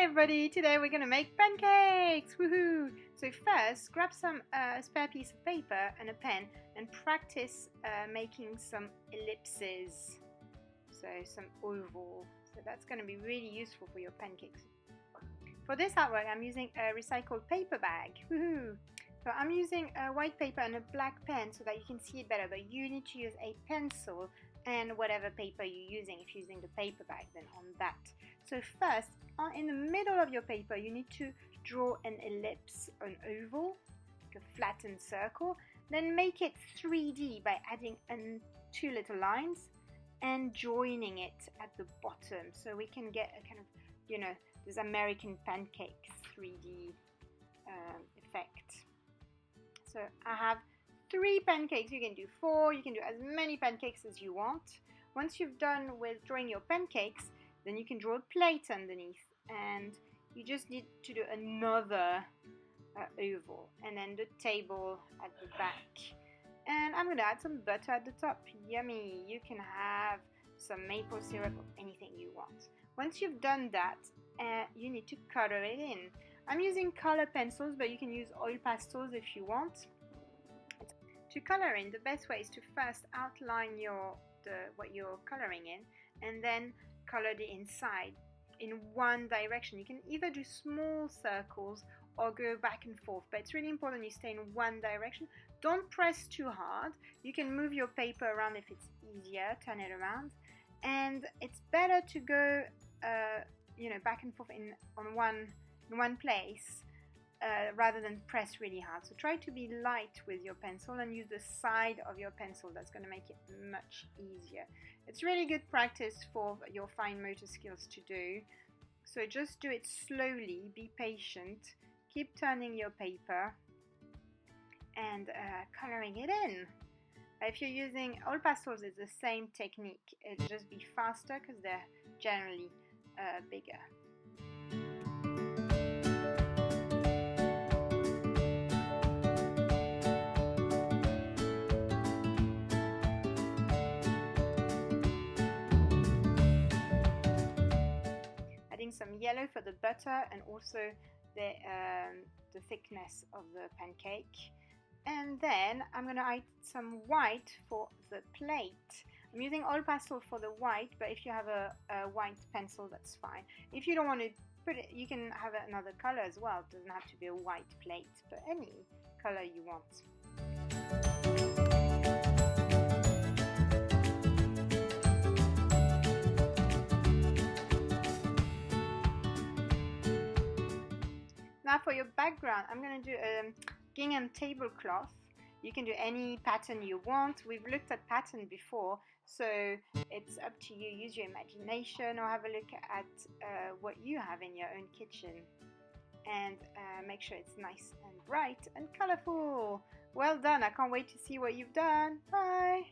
everybody, today we're going to make pancakes, woohoo! So first, grab some spare piece of paper and a pen and practice making some ellipses, so some oval. So that's going to be really useful for your pancakes. For this artwork, I'm using a recycled paper bag, woohoo! So I'm using a white paper and a black pen so that you can see it better, but you need to use a pencil and whatever paper you're using. If you're using the paper bag, then on that. So first, in the middle of your paper, you need to draw an ellipse, an oval, like a flattened circle. Then make it 3D by adding two little lines and joining it at the bottom, so we can get a kind of, you know, this American pancakes 3D effect. So I have 3 pancakes. You can do 4, you can do as many pancakes as you want. Once you've done with drawing your pancakes, then you can draw a plate underneath, and you just need to do another oval, and then the table at the back. And I'm going to add some butter at the top. Yummy! You can have some maple syrup or anything you want. Once you've done that, you need to color it in. I'm using color pencils, but you can use oil pastels if you want. To color in, the best way is to first outline what you're coloring in, and then color the inside in one direction. You can either do small circles or go back and forth, but it's really important you stay in one direction. Don't press too hard. You can move your paper around if it's easier, turn it around, and it's better to go back and forth in one place rather than press really hard. So try to be light with your pencil and use the side of your pencil. That's going to make it much easier. It's really good practice for your fine motor skills to do. So just do it slowly, be patient, keep turning your paper and coloring it in. If you're using oil pastels, it's the same technique. It'll just be faster because they're generally bigger. Adding some yellow for the butter and also the thickness of the pancake. And then I'm going to add some white for the plate. I'm using oil pastel for the white, but if you have a white pencil, that's fine. If you don't want to put it, you can have another color as well. It doesn't have to be a white plate, but any color you want. Now for your background, I'm going to do a gingham tablecloth. You can do any pattern you want. We've looked at pattern before, so it's up to you. Use your imagination or have a look at what you have in your own kitchen. And make sure it's nice and bright and colorful. Well done. I can't wait to see what you've done. Bye.